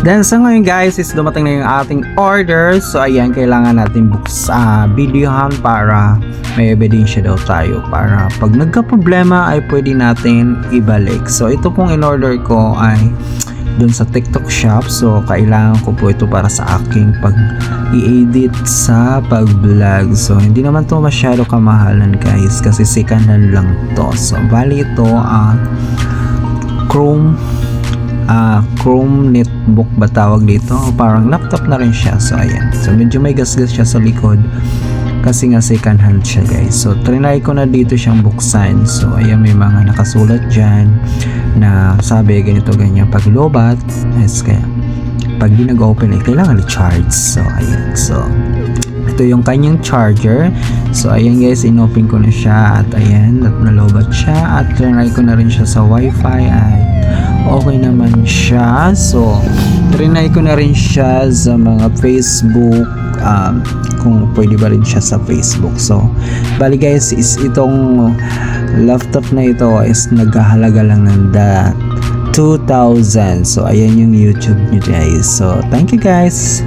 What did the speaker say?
Then sa ngayon guys is dumating na yung ating order. So ayan, kailangan natin videohan para may ebidensya daw tayo para pag nagka-problema ay pwede natin ibalik. So ito pong in-order ko ay dun sa TikTok shop. So kailangan ko po ito para sa aking pag i-edit sa pag-vlog. So hindi naman to masyado kamahalan guys kasi second hand lang to. So bali ito Chrome netbook ba tawag dito, parang laptop na rin siya. So ayan, so medyo may gasgas siya sa likod kasi nga second hand siya guys. So trinay ko na dito siyang buksan. So ayan, may mga nakasulat dyan na sabi ganito ganyan pag lobat is kaya pag di nag-open ay kailangan i-charge. So ayan, so ito yung kanyang charger. So ayan guys, inopen ko na siya at ayan, at nalobat siya at trinay ko na rin siya sa wifi ay okay naman siya. So trinay ko na rin siya sa mga Facebook, kung pwede ba rin siya sa Facebook. So bali guys is itong laptop na ito is naghahalaga lang ng 2,000. So ayan yung YouTube nyo guys. So thank you guys.